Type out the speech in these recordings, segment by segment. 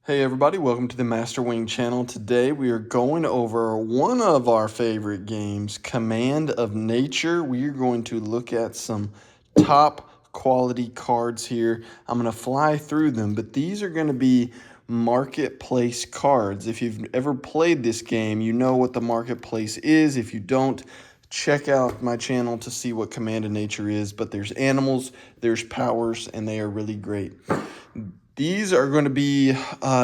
Hey everybody, welcome to the Master Wing channel. Today we are going over one of our favorite games, Command of Nature. We are going to look at some top quality cards here. I'm going to fly through them, but these are going to be marketplace cards. If you've ever played this game, you know what the marketplace is. If you don't, check out my channel to see what Command of Nature is. But there's animals, there's powers, and they are really great. These are going to be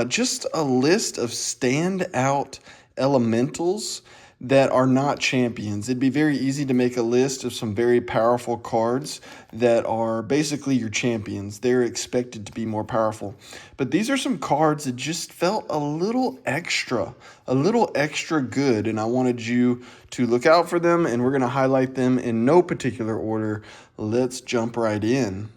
just a list of standout elementals that are not champions. It'd be very easy to make a list of some very powerful cards that are basically your champions. They're expected to be more powerful. But these are some cards that just felt a little extra good, and I wanted you to look out for them, and we're going to highlight them in no particular order. Let's jump right in.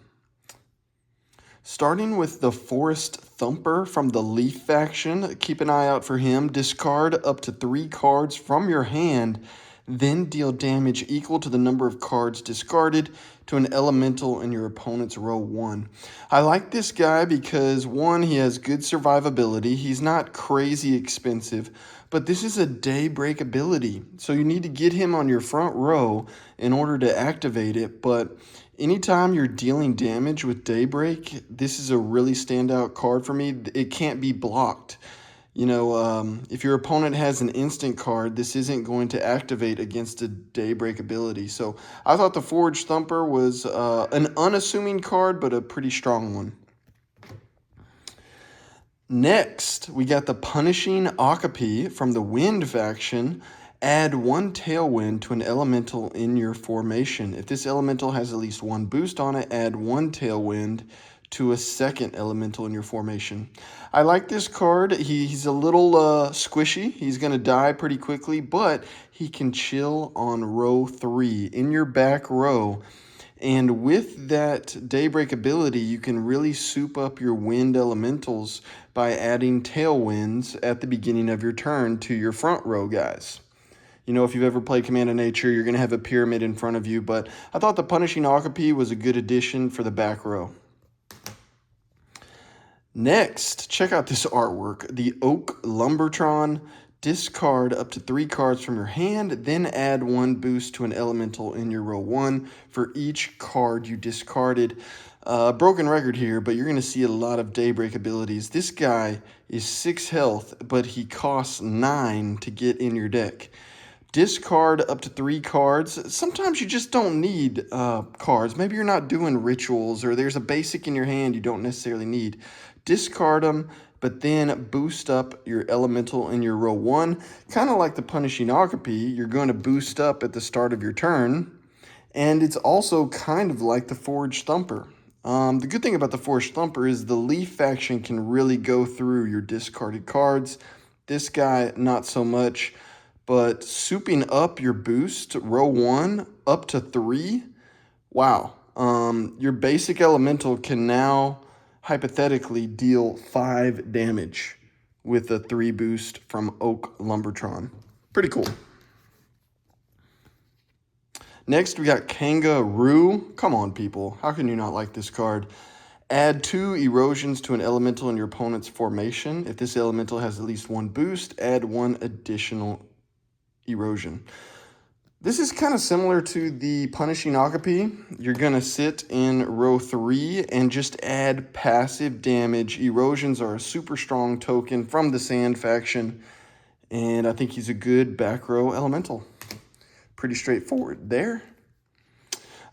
Starting with the Forest Thumper from the Leaf faction, keep an eye out for him. Discard up to 3 cards from your hand, then deal damage equal to the number of cards discarded to an elemental in your opponent's row 1. I like this guy because, one, he has good survivability. He's not crazy expensive, but this is a daybreak ability, so you need to get him on your front row in order to activate it. But anytime you're dealing damage with Daybreak, this is a really standout card for me. It can't be blocked. You know, if your opponent has an instant card, this isn't going to activate against a Daybreak ability. So I thought the Forge Thumper was an unassuming card, but a pretty strong one. Next, we got the Punishing Okapi from the Wind faction. Add 1 Tailwind to an elemental in your formation. If this elemental has at least 1 boost on it, add 1 Tailwind to a second elemental in your formation. I like this card. He's a little squishy. He's going to die pretty quickly, but he can chill on row 3 in your back row. And with that Daybreak ability, you can really soup up your wind elementals by adding Tailwinds at the beginning of your turn to your front row guys. You know, if you've ever played Command of Nature, you're going to have a pyramid in front of you, but I thought the Punishing Okapi was a good addition for the back row. Next, check out this artwork. The Oak Lumbertron. Discard up to 3 cards from your hand, then add 1 boost to an elemental in your row 1 for each card you discarded. Broken record here, but you're going to see a lot of Daybreak abilities. This guy is 6 health, but he costs 9 to get in your deck. Discard up to 3 cards. Sometimes you just don't need cards. Maybe you're not doing rituals, or there's a basic in your hand you don't necessarily need. Discard them, but then boost up your elemental in your row 1. Kind of like the Punishing Okapi, you're going to boost up at the start of your turn. And it's also kind of like the Forge Thumper. The good thing about the Forge Thumper is the Leaf faction can really go through your discarded cards. This guy, not so much. But souping up your boost, row 1, up to 3, wow. Your basic elemental can now hypothetically deal 5 damage with a 3 boost from Oak Lumbertron. Pretty cool. Next, we got Kangaroo. Come on, people. How can you not like this card? Add 2 erosions to an elemental in your opponent's formation. If this elemental has at least 1 boost, add 1 additional erosion. This is kind of similar to the Punishing Okapi. You're going to sit in row 3 and just add passive damage. Erosions are a super strong token from the Sand faction, and I think he's a good back row elemental. Pretty straightforward there.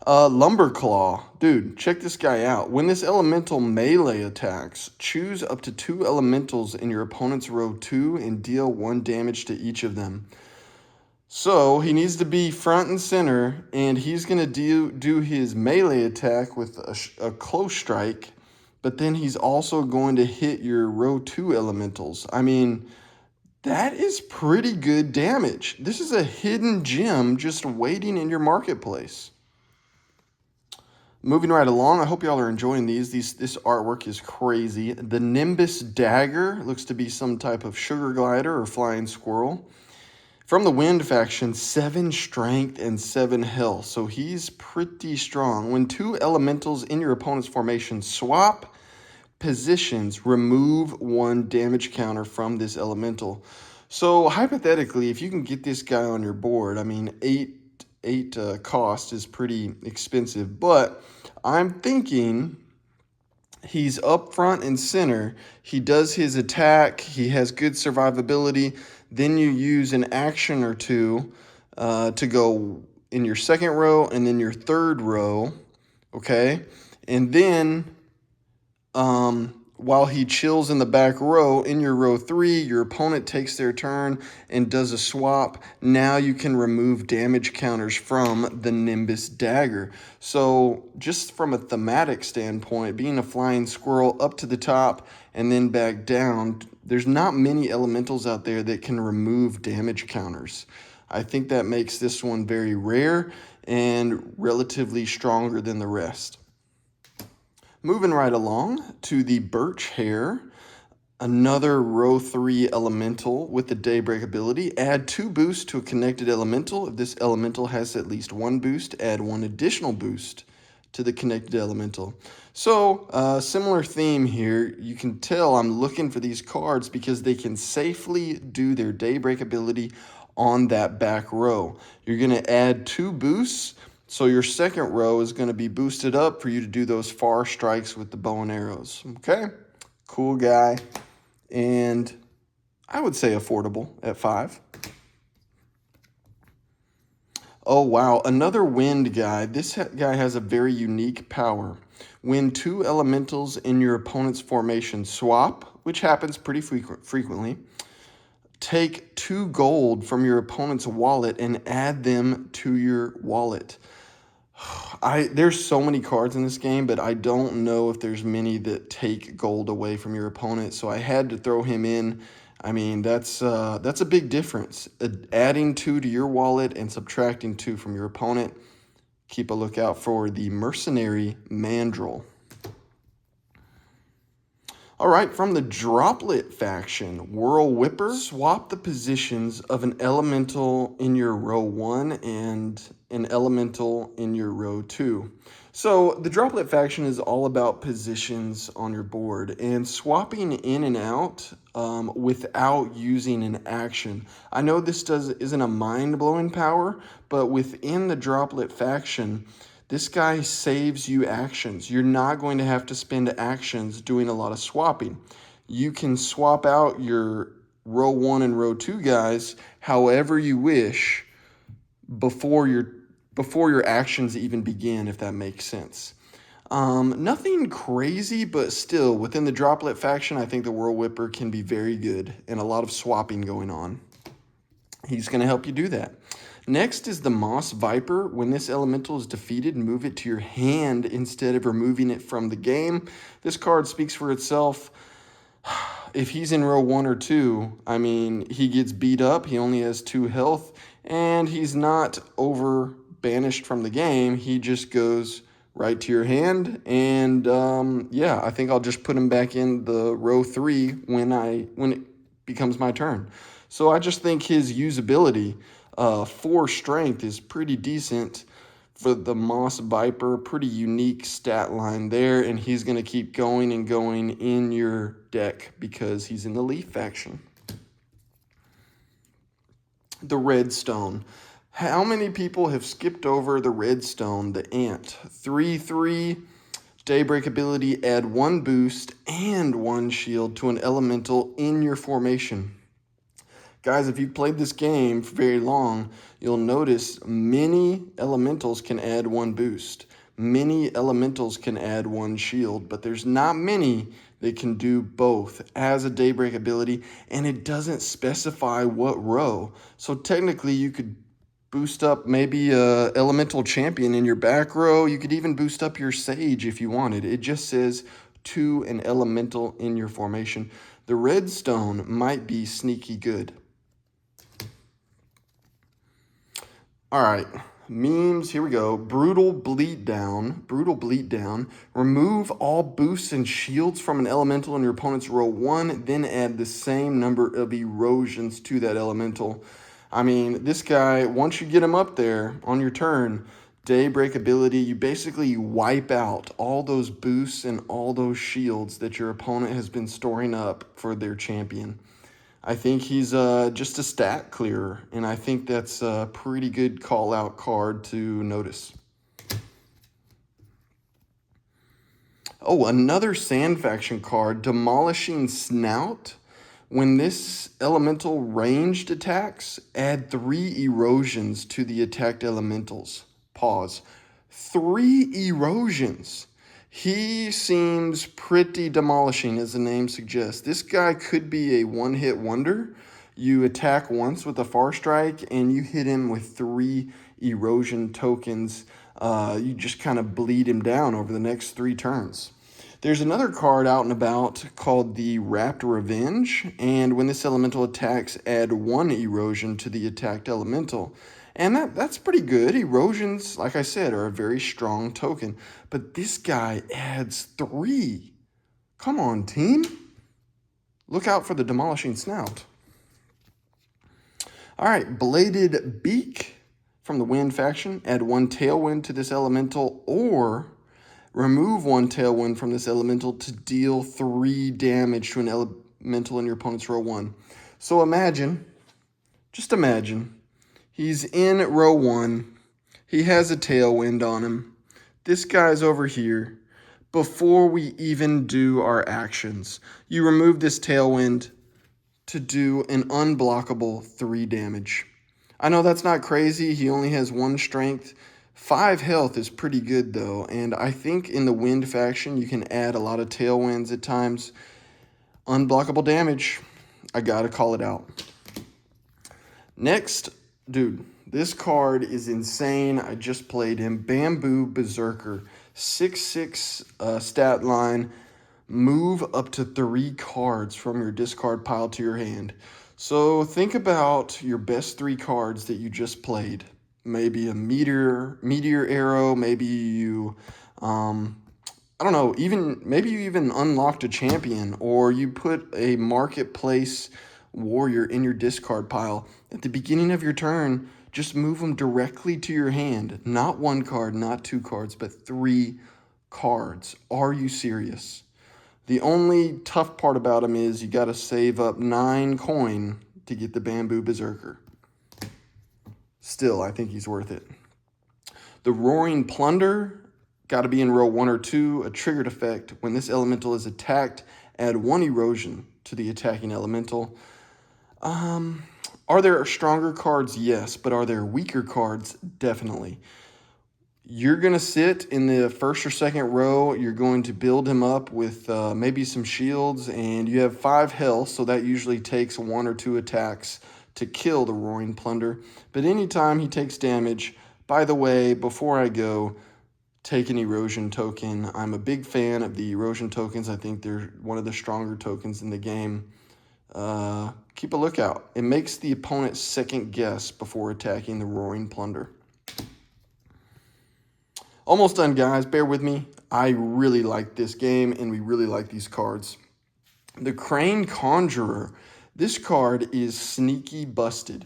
Lumberclaw. Dude, check this guy out. When this elemental melee attacks, choose up to 2 elementals in your opponent's row 2 and deal 1 damage to each of them. So he needs to be front and center, and he's going to do his melee attack with a close strike, but then he's also going to hit your row 2 elementals. I mean, that is pretty good damage. This is a hidden gem just waiting in your marketplace. Moving right along, I hope y'all are enjoying these. This artwork is crazy. The Nimbus Dagger looks to be some type of sugar glider or flying squirrel. From the Wind faction, 7 strength and 7 health, so he's pretty strong. When 2 elementals in your opponent's formation swap, positions, remove 1 damage counter from this elemental. So hypothetically, if you can get this guy on your board, I mean, 8 cost is pretty expensive, but I'm thinking he's up front and center. He does his attack. He has good survivability. Then you use an action or two to go in your second row and then your third row, okay? And then while he chills in the back row, in your row 3, your opponent takes their turn and does a swap. Now you can remove damage counters from the Nimbus Dagger. So just from a thematic standpoint, being a flying squirrel up to the top and then back down, there's not many elementals out there that can remove damage counters. I think that makes this one very rare and relatively stronger than the rest. Moving right along to the Birch Hair, another row 3 elemental with the Daybreak ability. Add 2 boosts to a connected elemental. If this elemental has at least 1 boost, add 1 additional boost to the connected elemental. So similar theme here. You can tell I'm looking for these cards because they can safely do their Daybreak ability on that back row. You're going to add 2 boosts. So your second row is going to be boosted up for you to do those far strikes with the bow and arrows. Okay? Cool guy. And I would say affordable at 5. Oh, wow. Another wind guy. This guy has a very unique power. When 2 elementals in your opponent's formation swap, which happens pretty frequently, take 2 gold from your opponent's wallet and add them to your wallet. There's so many cards in this game, but I don't know if there's many that take gold away from your opponent, so I had to throw him in. I mean, that's a big difference. Adding 2 to your wallet and subtracting 2 from your opponent. Keep a lookout for the Mercenary Mandrill. All right, from the Droplet faction, Whirl Whipper, swap the positions of an elemental in your row 1 and an elemental in your row 2. So the Droplet faction is all about positions on your board and swapping in and out without using an action. I know this isn't a mind-blowing power, but within the Droplet faction, this guy saves you actions. You're not going to have to spend actions doing a lot of swapping. You can swap out your row 1 and row 2 guys however you wish before your actions even begin, if that makes sense. Nothing crazy, but still, within the Droplet faction, I think the Whirl Whipper can be very good and a lot of swapping going on. He's going to help you do that. Next is the Moss Viper. When this elemental is defeated, move it to your hand instead of removing it from the game. This card speaks for itself. If he's in row 1 or 2, I mean, he gets beat up. He only has 2 health, and he's not over banished from the game. He just goes right to your hand, and yeah, I think I'll just put him back in the row 3 when it becomes my turn. So I just think his usability 4 strength is pretty decent for the Moss Viper. Pretty unique stat line there, and he's going to keep going and going in your deck because he's in the Leaf faction. The Redstone. How many people have skipped over the Redstone, the Ant? 3/3, Daybreak ability, add 1 boost and 1 shield to an elemental in your formation. Guys, if you've played this game for very long, you'll notice many elementals can add 1 boost. Many elementals can add 1 shield, but there's not many that can do both as a Daybreak ability, and it doesn't specify what row. So technically, you could boost up maybe a elemental champion in your back row. You could even boost up your Sage if you wanted. It just says to an elemental in your formation. The Redstone might be sneaky good. All right, memes, here we go. Brutal Bleat Down. Remove all boosts and shields from an elemental in your opponent's row 1, then add the same number of erosions to that elemental. I mean, this guy, once you get him up there on your turn, Daybreak ability, you basically wipe out all those boosts and all those shields that your opponent has been storing up for their champion. I think he's just a stat clearer, and I think that's a pretty good call-out card to notice. Oh, another Sand Faction card, Demolishing Snout. When this elemental ranged attacks, add 3 erosions to the attacked elementals. Pause. 3 erosions. He seems pretty demolishing, as the name suggests. This guy could be a one-hit wonder. You attack once with a Far Strike, and you hit him with 3 erosion tokens. You just kind of bleed him down over the next 3 turns. There's another card out and about called the Wrapped Revenge, and when this elemental attacks, add 1 erosion to the attacked elemental. And that's pretty good. Erosions, like I said, are a very strong token, but this guy adds 3. Come on, team. Look out for the Demolishing Snout. All right, Bladed Beak from the Wind faction. Add 1 Tailwind to this elemental, or remove 1 Tailwind from this elemental to deal 3 damage to an elemental in your opponent's row 1. So just imagine, he's in row 1. He has a Tailwind on him. This guy's over here. Before we even do our actions, you remove this Tailwind to do an unblockable 3 damage. I know that's not crazy. He only has 1 strength. 5 health is pretty good, though, and I think in the Wind faction, you can add a lot of Tailwinds at times. Unblockable damage. I gotta call it out. Next, dude, this card is insane. I just played him. Bamboo Berserker. 6/6 stat line. Move up to 3 cards from your discard pile to your hand. So think about your best 3 cards that you just played. Maybe a meteor arrow, maybe you, I don't know, maybe you even unlocked a champion, or you put a marketplace warrior in your discard pile. At the beginning of your turn, just move them directly to your hand. Not 1 card, not 2 cards, but 3 cards. Are you serious? The only tough part about him is you got to save up 9 coin to get the Bamboo Berserker. Still, I think he's worth it. The Roaring Plunder, got to be in row 1 or 2, a triggered effect. When this elemental is attacked, add 1 erosion to the attacking elemental. Are there stronger cards? Yes, but are there weaker cards? Definitely. You're going to sit in the first or second row. You're going to build him up with maybe some shields, and you have 5 health, so that usually takes 1 or 2 attacks to kill the Roaring Plunder. But anytime he takes damage, by the way, before I go, take an erosion token. I'm a big fan of the erosion tokens. I think they're one of the stronger tokens in the game. Keep a lookout. It makes the opponent second guess before attacking the Roaring Plunder. Almost done, guys. Bear with me. I really like this game, and we really like these cards. The Crane Conjurer. This card is sneaky busted.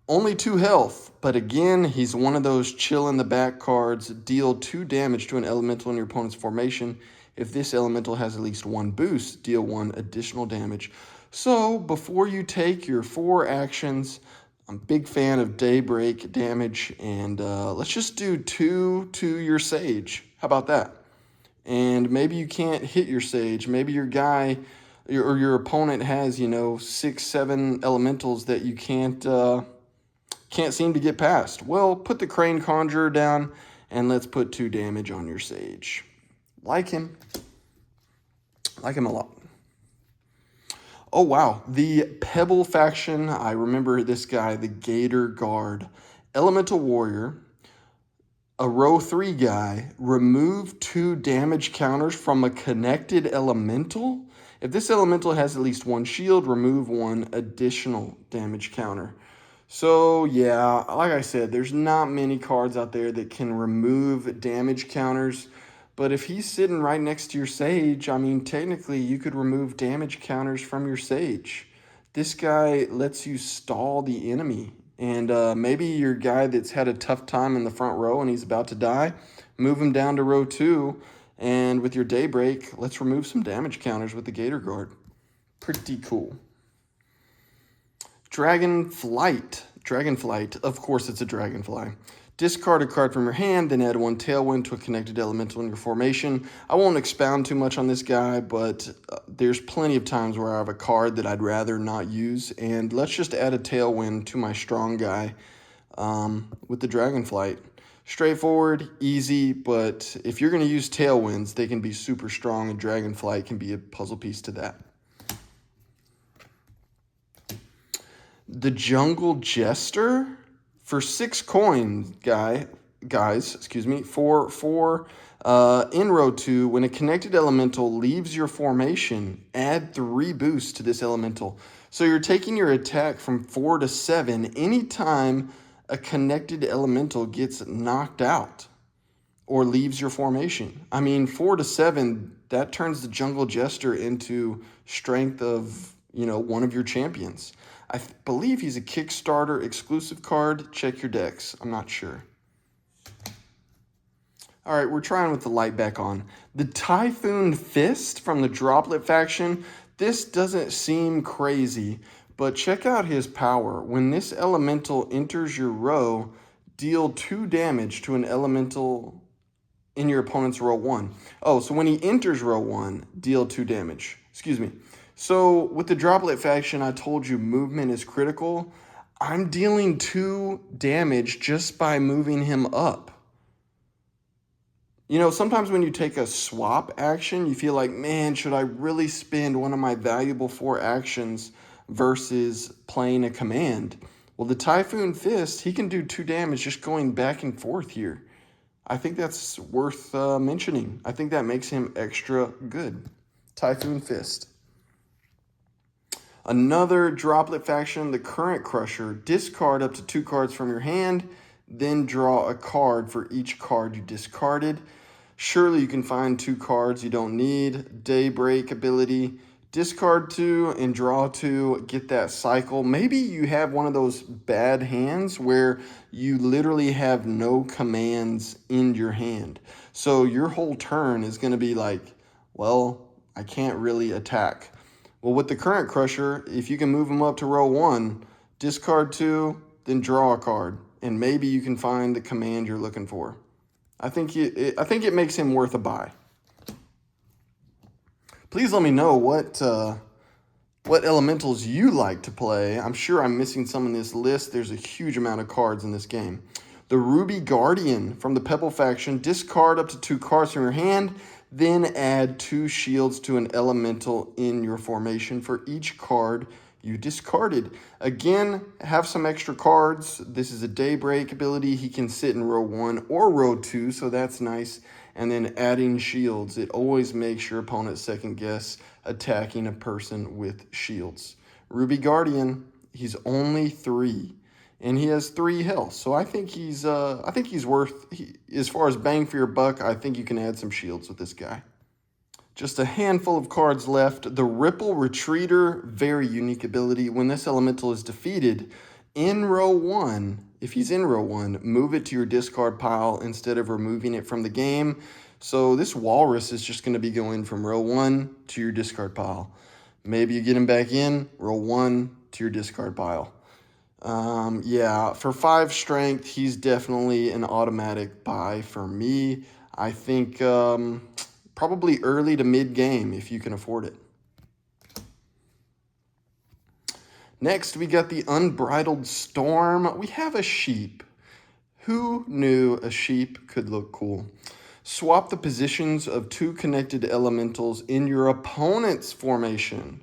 Only 2 health, but again, he's one of those chill in the back cards. Deal 2 damage to an elemental in your opponent's formation. If this elemental has at least 1 boost, deal 1 additional damage. So before you take your 4 actions, I'm a big fan of Daybreak damage, and let's just do 2 to your Sage. How about that? And maybe you can't hit your Sage. Maybe your guy or your opponent has, 6, 7 elementals that you can't seem to get past. Well, put the Crane Conjurer down, and let's put 2 damage on your Sage. Like him. Like him a lot. Oh, wow. The Pebble faction. I remember this guy, the Gator Guard. Elemental Warrior. A row 3 guy. Remove 2 damage counters from a connected elemental. If this elemental has at least 1 shield, remove 1 additional damage counter. So, yeah, like I said, there's not many cards out there that can remove damage counters. But if he's sitting right next to your Sage, I mean, technically you could remove damage counters from your Sage. This guy lets you stall the enemy. And maybe your guy that's had a tough time in the front row and he's about to die, move him down to row 2. And with your Daybreak, let's remove some damage counters with the Gator Guard. Pretty cool. Dragonflight. Of course it's a Dragonfly. Discard a card from your hand, then add 1 Tailwind to a connected elemental in your formation. I won't expound too much on this guy, but there's plenty of times where I have a card that I'd rather not use. And let's just add a Tailwind to my strong guy with the Dragonflight. Straightforward, easy, but if you're going to use Tailwinds, they can be super strong, and Dragonflight can be a puzzle piece to that. The Jungle Jester for 6 coins, guys, for in row 2, when a connected elemental leaves your formation, add 3 boosts to this elemental. So you're taking your attack from 4 to 7 anytime a connected elemental gets knocked out or leaves your formation. I mean, 4 to 7, that turns the Jungle Jester into strength of, one of your champions. I believe he's a Kickstarter exclusive card. Check your decks. I'm not sure. All right, we're trying with the light back on. The Typhoon Fist from the Droplet faction. This doesn't seem crazy, but check out his power. When this elemental enters your row, deal 2 damage to an elemental in your opponent's row 1. Oh, so when he enters row 1, deal 2 damage. Excuse me. So with the Droplet faction, I told you movement is critical. I'm dealing 2 damage just by moving him up. Sometimes when you take a swap action, you feel like, man, should I really spend one of my valuable 4 actions versus playing a command? Well, the Typhoon Fist, he can do 2 damage just going back and forth here. I think that's worth mentioning. I think that makes him extra good. Typhoon Fist. Another Droplet faction, the Current Crusher. Discard up to 2 cards from your hand, then draw a card for each card you discarded. Surely you can find 2 cards you don't need. Daybreak ability. Discard 2 and draw 2. Get that cycle. Maybe you have one of those bad hands where you literally have no commands in your hand. So your whole turn is going to be like, well, I can't really attack. Well, with the Current Crusher, if you can move them up to row 1, discard 2, then draw a card, and maybe you can find the command you're looking for. I think it makes him worth a buy. Please let me know what elementals you like to play. I'm sure I'm missing some in this list. There's a huge amount of cards in this game. The Ruby Guardian from the Pebble faction. Discard up to 2 cards from your hand, then add 2 shields to an elemental in your formation for each card you discarded. Again, have some extra cards. This is a Daybreak ability. He can sit in row 1 or row 2, so that's nice. And then adding shields. It always makes your opponent second guess attacking a person with shields. Ruby Guardian, he's only 3. And he has 3 health, so I think he's worth. As far as bang for your buck, I think you can add some shields with this guy. Just a handful of cards left. The Ripple Retreater, very unique ability. When this elemental is defeated in row 1, if he's in row 1, move it to your discard pile instead of removing it from the game. So this Walrus is just going to be going from row 1 to your discard pile. Maybe you get him back in row 1 to your discard pile. Yeah, for 5 strength, he's definitely an automatic buy for me. I think probably early to mid-game if you can afford it. Next, we got the Unbridled Storm. We have a sheep. Who knew a sheep could look cool? Swap the positions of 2 connected elementals in your opponent's formation.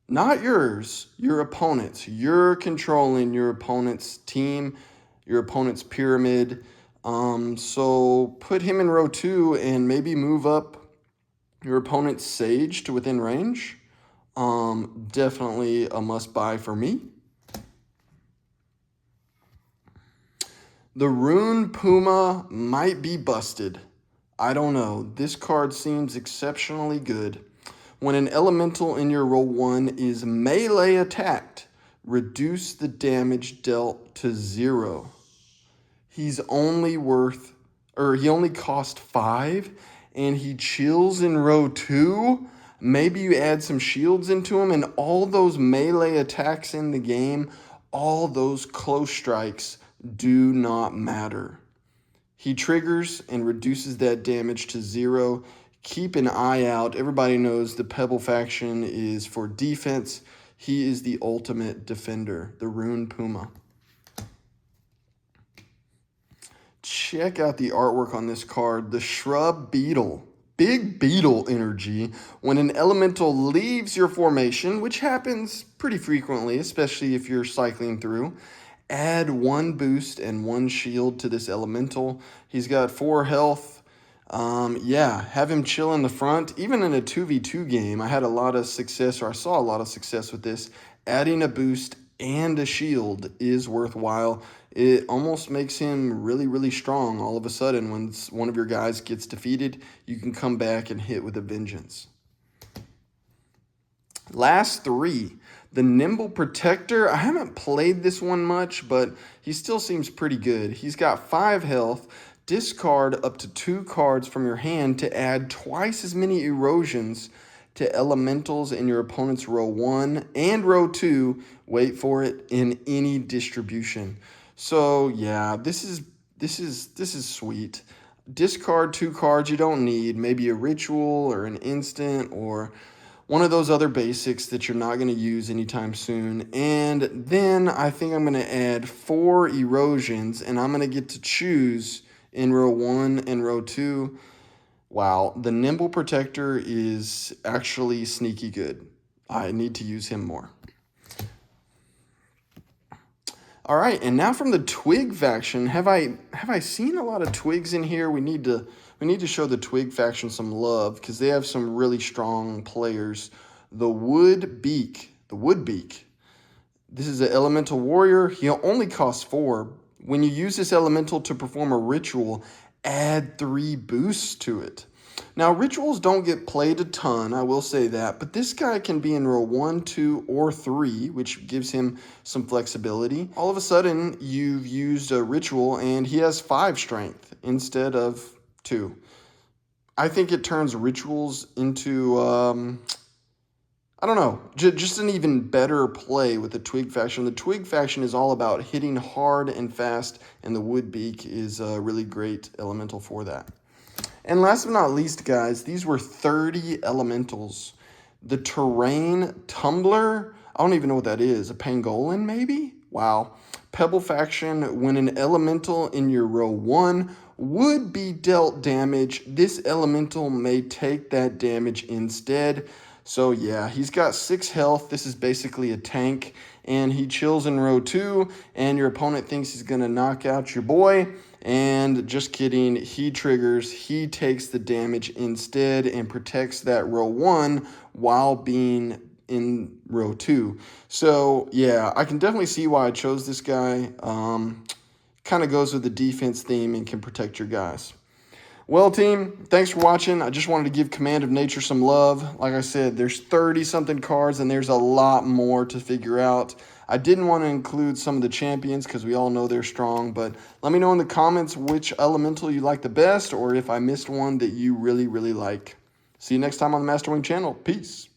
Not yours, your opponent's. You're controlling your opponent's team, your opponent's pyramid. So put him in row 2 and maybe move up your opponent's Sage to within range. Definitely a must-buy for me. The Rune Puma might be busted. I don't know. This card seems exceptionally good. When an elemental in your row 1 is melee attacked, reduce the damage dealt to 0. He's only worth, or he only cost 5, and he chills in row 2. Maybe you add some shields into him, and all those melee attacks in the game, all those close strikes do not matter. He triggers and reduces that damage to 0. Keep an eye out. Everybody knows the Pebble faction is for defense. He is the ultimate defender, the Rune Puma. Check out the artwork on this card. The Shrub Beetle. Big beetle energy. When an elemental leaves your formation, which happens pretty frequently, especially if you're cycling through, add 1 boost and 1 shield to this elemental. He's got 4 health. Yeah, have him chill in the front. Even in a 2v2 game, I had a lot of success, or I saw a lot of success with this. Adding a boost and a shield is worthwhile. It almost makes him really, really strong all of a sudden. When one of your guys gets defeated, you can come back and hit with a vengeance. Last 3. The Nimble Protector. I haven't played this one much, but he still seems pretty good. He's got 5 health. Discard up to 2 cards from your hand to add twice as many erosions to elementals in your opponent's row 1 and row 2. Wait for it, in any distribution. So yeah, this is sweet. Discard 2 cards you don't need, maybe a ritual or an instant or one of those other basics that you're not going to use anytime soon. And then I think I'm going to add 4 erosions, and I'm going to get to choose in row 1 and row 2. Wow, the Nimble Protector is actually sneaky good. I need to use him more. All right, and now from the Twig faction, have I seen a lot of Twigs in here? We need to show the Twig faction some love because they have some really strong players. The Woodbeak. This is an elemental warrior. He only costs 4. When you use this elemental to perform a ritual, add 3 boosts to it. Now, rituals don't get played a ton, I will say that, but this guy can be in row 1, 2, or 3, which gives him some flexibility. All of a sudden, you've used a ritual, and he has 5 strength instead of 2. I think it turns rituals into, I don't know, just an even better play with the Twig faction. The Twig faction is all about hitting hard and fast, and the Woodbeak is a really great elemental for that. And last but not least, guys, these were 30 elementals. The Terrain Tumbler, I don't even know what that is. A pangolin, maybe? Wow. Pebble faction, when an elemental in your row 1 would be dealt damage, this elemental may take that damage instead. So yeah, he's got 6 health. This is basically a tank, and he chills in row 2, and your opponent thinks he's going to knock out your boy. And just kidding, he triggers, he takes the damage instead and protects that row 1 while being in row 2. So yeah, I can definitely see why I chose this guy. Kind of goes with the defense theme and can protect your guys. Well, team, thanks for watching. I just wanted to give Command of Nature some love. Like I said, there's 30-something cards, and there's a lot more to figure out. I didn't want to include some of the champions because we all know they're strong, but let me know in the comments which elemental you like the best or if I missed one that you really, really like. See you next time on the Master Wing channel. Peace.